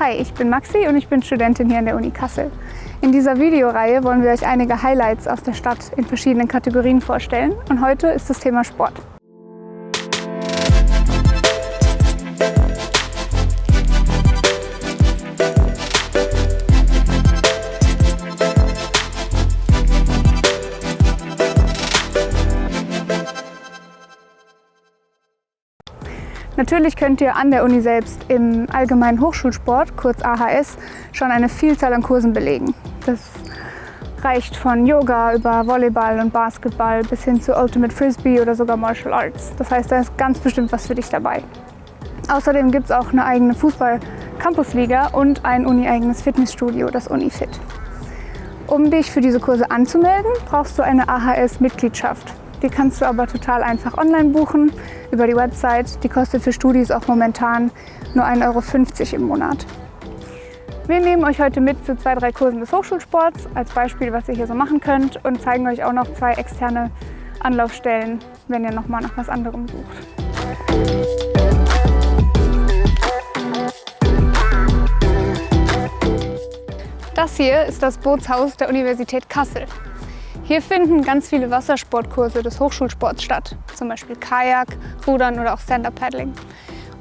Hi, ich bin Maxi und ich bin Studentin hier an der Uni Kassel. In dieser Videoreihe wollen wir euch einige Highlights aus der Stadt in verschiedenen Kategorien vorstellen und heute ist das Thema Sport. Natürlich könnt ihr an der Uni selbst im allgemeinen Hochschulsport, kurz AHS, schon eine Vielzahl an Kursen belegen. Das reicht von Yoga über Volleyball und Basketball bis hin zu Ultimate Frisbee oder sogar Martial Arts. Das heißt, da ist ganz bestimmt was für dich dabei. Außerdem gibt es auch eine eigene Fußball-Campusliga und ein uni-eigenes Fitnessstudio, das UniFit. Um dich für diese Kurse anzumelden, brauchst du eine AHS-Mitgliedschaft. Die kannst du aber total einfach online buchen über die Website. Die kostet für Studis auch momentan nur 1,50 € im Monat. Wir nehmen euch heute mit zu 2-3 Kursen des Hochschulsports als Beispiel, was ihr hier so machen könnt und zeigen euch auch noch 2 externe Anlaufstellen, wenn ihr nochmal nach was anderem sucht. Das hier ist das Bootshaus der Universität Kassel. Hier finden ganz viele Wassersportkurse des Hochschulsports statt, zum Beispiel Kajak, Rudern oder auch Stand-Up-Paddling.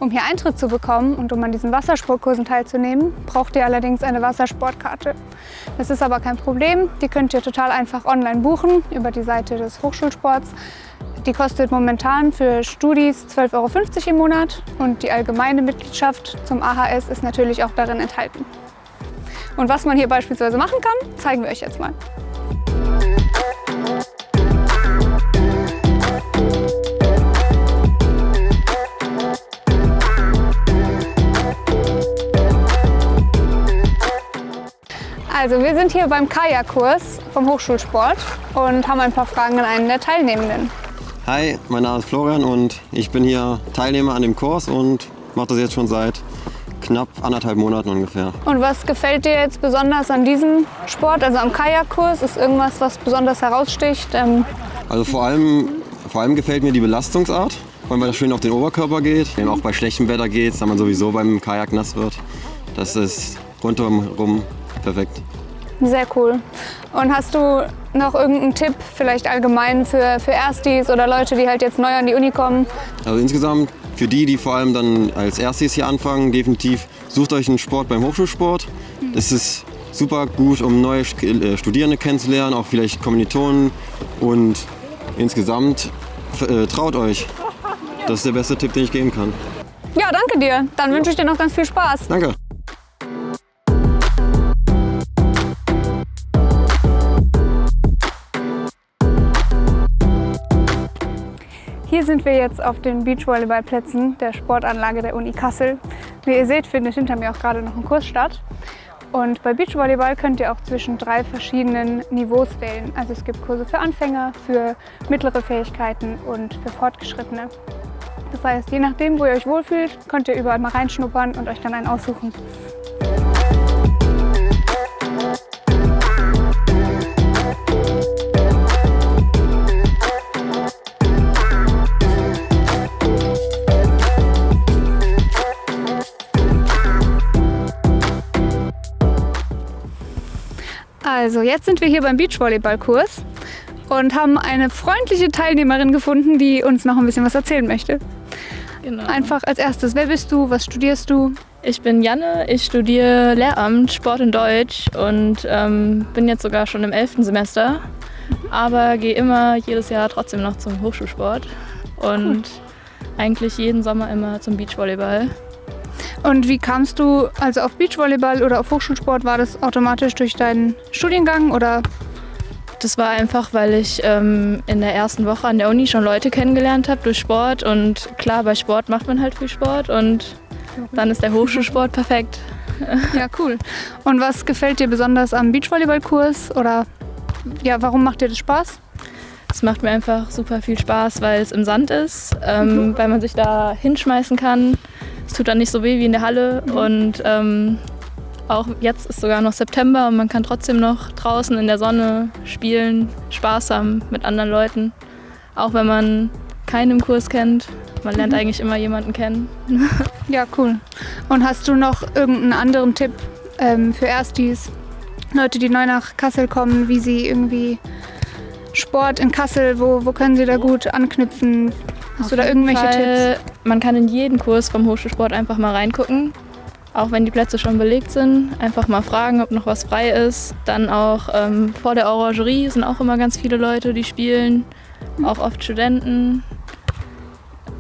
Um hier Eintritt zu bekommen und um an diesen Wassersportkursen teilzunehmen, braucht ihr allerdings eine Wassersportkarte. Das ist aber kein Problem, die könnt ihr total einfach online buchen über die Seite des Hochschulsports. Die kostet momentan für Studis 12,50 € im Monat und die allgemeine Mitgliedschaft zum AHS ist natürlich auch darin enthalten. Und was man hier beispielsweise machen kann, zeigen wir euch jetzt mal. Also wir sind hier beim Kajakkurs vom Hochschulsport und haben ein paar Fragen an einen der Teilnehmenden. Hi, mein Name ist Florian und ich bin hier Teilnehmer an dem Kurs und mache das jetzt schon seit knapp 1,5 Monaten ungefähr. Und was gefällt dir jetzt besonders an diesem Sport, also am Kajakkurs? Ist irgendwas, was besonders heraussticht? Also vor allem gefällt mir die Belastungsart, weil man schön auf den Oberkörper geht. Auch bei schlechtem Wetter geht, da man sowieso beim Kajak nass wird. Das ist rundherum perfekt. Sehr cool. Und hast du noch irgendeinen Tipp, vielleicht allgemein für Erstis oder Leute, die halt jetzt neu an die Uni kommen? Also insgesamt für die vor allem dann als Erstis hier anfangen, definitiv sucht euch einen Sport beim Hochschulsport. Das ist super gut, um neue Studierende kennenzulernen, auch vielleicht Kommilitonen. Und insgesamt traut euch. Das ist der beste Tipp, den ich geben kann. Ja, danke dir. Dann wünsche ich dir noch ganz viel Spaß. Danke. Hier sind wir jetzt auf den Beachvolleyballplätzen der Sportanlage der Uni Kassel. Wie ihr seht, findet hinter mir auch gerade noch ein Kurs statt. Und bei Beachvolleyball könnt ihr auch zwischen 3 verschiedenen Niveaus wählen. Also es gibt Kurse für Anfänger, für mittlere Fähigkeiten und für Fortgeschrittene. Das heißt, je nachdem, wo ihr euch wohlfühlt, könnt ihr überall mal reinschnuppern und euch dann einen aussuchen. Also jetzt sind wir hier beim Beachvolleyballkurs und haben eine freundliche Teilnehmerin gefunden, die uns noch ein bisschen was erzählen möchte. Genau. Einfach als erstes, wer bist du, was studierst du? Ich bin Janne, ich studiere Lehramt, Sport und Deutsch und bin jetzt sogar schon im 11. Semester, aber gehe immer jedes Jahr trotzdem noch zum Hochschulsport und eigentlich jeden Sommer immer zum Beachvolleyball. Und wie kamst du also auf Beachvolleyball oder auf Hochschulsport? War das automatisch durch deinen Studiengang oder? Das war einfach, weil ich in der ersten Woche an der Uni schon Leute kennengelernt habe durch Sport und klar, bei Sport macht man halt viel Sport und dann ist der Hochschulsport perfekt. Ja, cool. Und was gefällt dir besonders am Beachvolleyballkurs oder ja, warum macht dir das Spaß? Es macht mir einfach super viel Spaß, weil es im Sand ist, weil man sich da hinschmeißen kann. Es tut dann nicht so weh wie in der Halle und auch jetzt ist sogar noch September und man kann trotzdem noch draußen in der Sonne spielen, Spaß haben mit anderen Leuten. Auch wenn man keinen im Kurs kennt, Man lernt eigentlich immer jemanden kennen. Ja, cool. Und hast du noch irgendeinen anderen Tipp für Erstis, Leute, die neu nach Kassel kommen, wie sie irgendwie Sport in Kassel, wo können sie da gut anknüpfen? Hast du da irgendwelche Tipps? Man kann in jeden Kurs vom Hochschulsport einfach mal reingucken. Auch wenn die Plätze schon belegt sind, einfach mal fragen, ob noch was frei ist. Dann auch vor der Orangerie sind auch immer ganz viele Leute, die spielen, auch oft Studenten.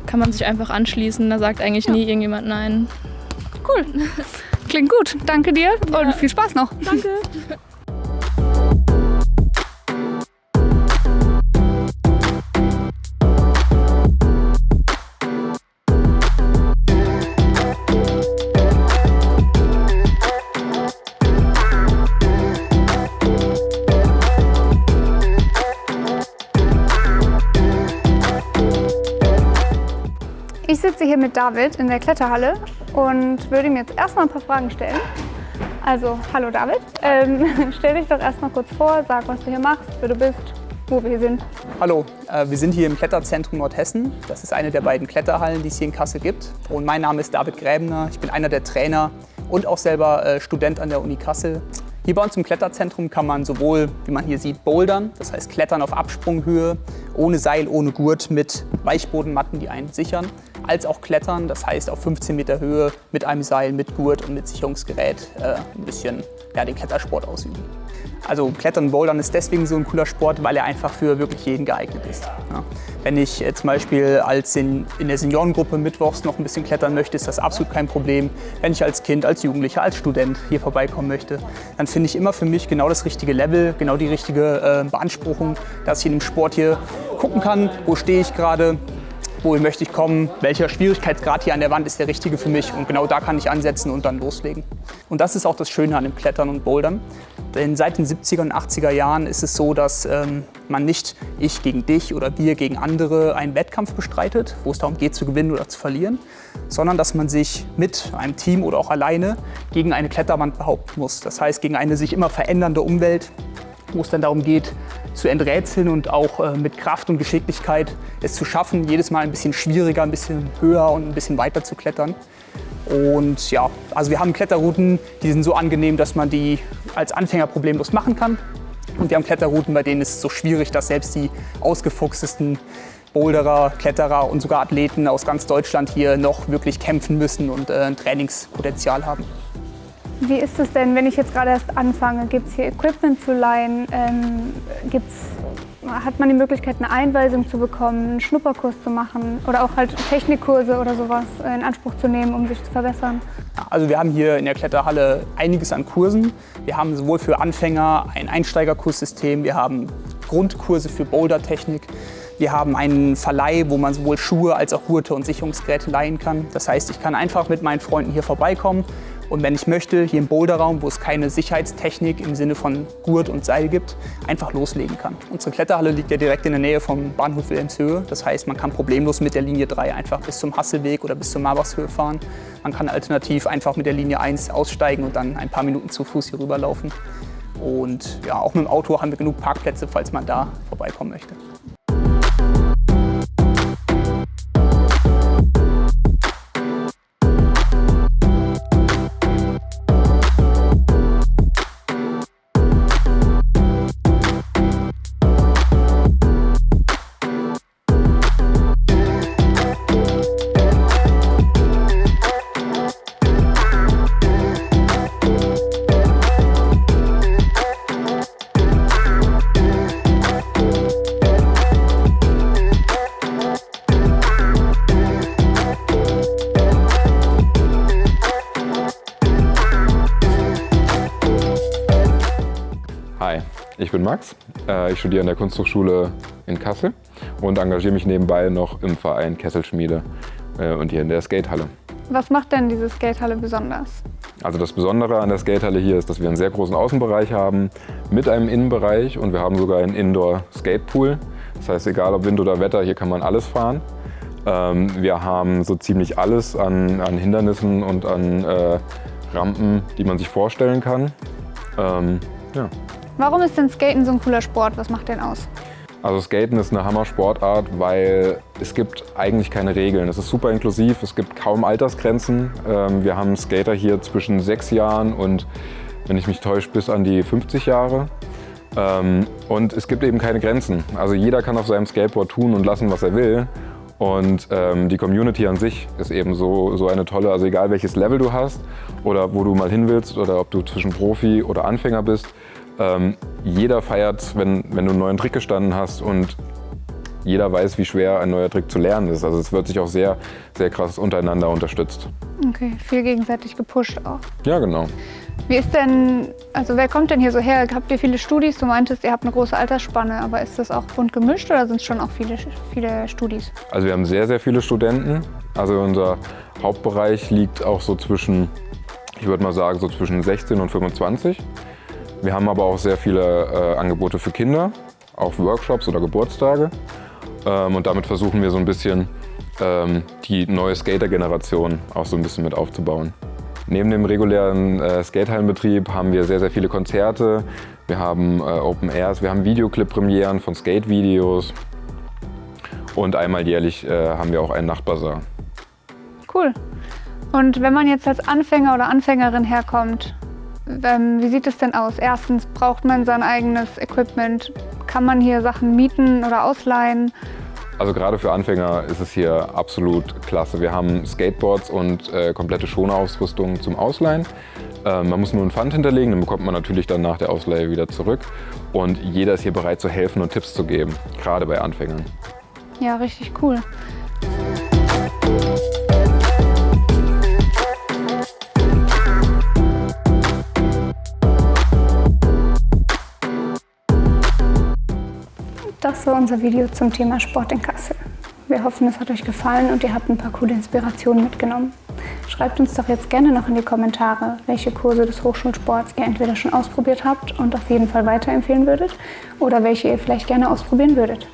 Kann man sich einfach anschließen, da sagt eigentlich nie irgendjemand nein. Cool, klingt gut. Danke dir und viel Spaß noch. Danke. Ich sitze hier mit David in der Kletterhalle und würde ihm jetzt erstmal ein paar Fragen stellen. Also, hallo David. Stell dich doch erstmal kurz vor, sag, was du hier machst, wer du bist, wo wir hier sind. Hallo, wir sind hier im Kletterzentrum Nordhessen. Das ist eine der beiden Kletterhallen, die es hier in Kassel gibt. Und mein Name ist David Gräbner. Ich bin einer der Trainer und auch selber Student an der Uni Kassel. Hier bei uns im Kletterzentrum kann man sowohl, wie man hier sieht, bouldern, das heißt Klettern auf Absprunghöhe, ohne Seil, ohne Gurt, mit Weichbodenmatten, die einen sichern, als auch Klettern, das heißt auf 15 Meter Höhe mit einem Seil, mit Gurt und mit Sicherungsgerät ein bisschen den Klettersport ausüben. Also Klettern und Bouldern ist deswegen so ein cooler Sport, weil er einfach für wirklich jeden geeignet ist. Ja. Wenn ich zum Beispiel in der Seniorengruppe mittwochs noch ein bisschen klettern möchte, ist das absolut kein Problem. Wenn ich als Kind, als Jugendlicher, als Student hier vorbeikommen möchte, dann finde ich immer für mich genau das richtige Level, genau die richtige Beanspruchung, dass ich in dem Sport hier gucken kann, wo stehe ich gerade, wo möchte ich kommen, welcher Schwierigkeitsgrad hier an der Wand ist der richtige für mich, und genau da kann ich ansetzen und dann loslegen. Und das ist auch das Schöne an dem Klettern und Bouldern. Denn seit den 70er und 80er Jahren ist es so, dass man nicht ich gegen dich oder wir gegen andere einen Wettkampf bestreitet, wo es darum geht zu gewinnen oder zu verlieren, sondern dass man sich mit einem Team oder auch alleine gegen eine Kletterwand behaupten muss. Das heißt, gegen eine sich immer verändernde Umwelt, wo es dann darum geht, zu enträtseln und auch mit Kraft und Geschicklichkeit es zu schaffen, jedes Mal ein bisschen schwieriger, ein bisschen höher und ein bisschen weiter zu klettern. Und ja, also wir haben Kletterrouten, die sind so angenehm, dass man die als Anfänger problemlos machen kann. Und wir haben Kletterrouten, bei denen ist es so schwierig, dass selbst die ausgefuchstesten Boulderer, Kletterer und sogar Athleten aus ganz Deutschland hier noch wirklich kämpfen müssen und ein Trainingspotenzial haben. Wie ist es denn, wenn ich jetzt gerade erst anfange? Gibt es hier Equipment zu leihen? Hat man die Möglichkeit, eine Einweisung zu bekommen, einen Schnupperkurs zu machen oder auch halt Technikkurse oder sowas in Anspruch zu nehmen, um sich zu verbessern? Also wir haben hier in der Kletterhalle einiges an Kursen. Wir haben sowohl für Anfänger ein Einsteigerkurssystem, wir haben Grundkurse für Bouldertechnik. Wir haben einen Verleih, wo man sowohl Schuhe als auch Gurte und Sicherungsgeräte leihen kann. Das heißt, ich kann einfach mit meinen Freunden hier vorbeikommen und wenn ich möchte, hier im Boulderraum, wo es keine Sicherheitstechnik im Sinne von Gurt und Seil gibt, einfach loslegen kann. Unsere Kletterhalle liegt ja direkt in der Nähe vom Bahnhof Wilhelmshöhe. Das heißt, man kann problemlos mit der Linie 3 einfach bis zum Hasselweg oder bis zur Marbachshöhe fahren. Man kann alternativ einfach mit der Linie 1 aussteigen und dann ein paar Minuten zu Fuß hier rüberlaufen. Und ja, auch mit dem Auto haben wir genug Parkplätze, falls man da vorbeikommen möchte. Hi, ich bin Max. Ich studiere an der Kunsthochschule in Kassel und engagiere mich nebenbei noch im Verein Kesselschmiede und hier in der Skatehalle. Was macht denn diese Skatehalle besonders? Also das Besondere an der Skatehalle hier ist, dass wir einen sehr großen Außenbereich haben mit einem Innenbereich und wir haben sogar einen Indoor-Skatepool. Das heißt, egal ob Wind oder Wetter, hier kann man alles fahren. Wir haben so ziemlich alles an Hindernissen und an Rampen, die man sich vorstellen kann. Ja. Warum ist denn Skaten so ein cooler Sport? Was macht den aus? Also Skaten ist eine Hammer-Sportart, weil es gibt eigentlich keine Regeln. Es ist super inklusiv, es gibt kaum Altersgrenzen. Wir haben Skater hier zwischen 6 Jahren und, wenn ich mich täusche, bis an die 50 Jahre. Und es gibt eben keine Grenzen. Also jeder kann auf seinem Skateboard tun und lassen, was er will. Und die Community an sich ist eben so eine tolle, also egal welches Level du hast oder wo du mal hin willst oder ob du zwischen Profi oder Anfänger bist, jeder feiert, wenn du einen neuen Trick gestanden hast und jeder weiß, wie schwer ein neuer Trick zu lernen ist. Also es wird sich auch sehr, sehr krass untereinander unterstützt. Okay, viel gegenseitig gepusht auch. Ja, genau. Wie ist denn, also wer kommt denn hier so her? Habt ihr viele Studis? Du meintest, ihr habt eine große Altersspanne, aber ist das auch bunt gemischt oder sind es schon auch viele Studis? Also wir haben sehr, sehr viele Studenten. Also unser Hauptbereich liegt auch so zwischen, ich würde mal sagen, so zwischen 16 und 25. Wir haben aber auch sehr viele Angebote für Kinder, auch Workshops oder Geburtstage. Und damit versuchen wir so ein bisschen die neue Skater-Generation auch so ein bisschen mit aufzubauen. Neben dem regulären Skatehallenbetrieb haben wir sehr, sehr viele Konzerte. Wir haben Open Airs, wir haben Videoclip-Premieren von Skate-Videos. Und einmal jährlich haben wir auch einen Nachtbazar. Cool. Und wenn man jetzt als Anfänger oder Anfängerin herkommt, wie sieht es denn aus? Erstens, braucht man sein eigenes Equipment? Kann man hier Sachen mieten oder ausleihen? Also gerade für Anfänger ist es hier absolut klasse. Wir haben Skateboards und komplette Schonerausrüstung zum Ausleihen. Man muss nur einen Pfand hinterlegen, dann bekommt man natürlich dann nach der Ausleihe wieder zurück. Und jeder ist hier bereit zu helfen und Tipps zu geben, gerade bei Anfängern. Ja, richtig cool. Das war unser Video zum Thema Sport in Kassel. Wir hoffen, es hat euch gefallen und ihr habt ein paar coole Inspirationen mitgenommen. Schreibt uns doch jetzt gerne noch in die Kommentare, welche Kurse des Hochschulsports ihr entweder schon ausprobiert habt und auf jeden Fall weiterempfehlen würdet oder welche ihr vielleicht gerne ausprobieren würdet.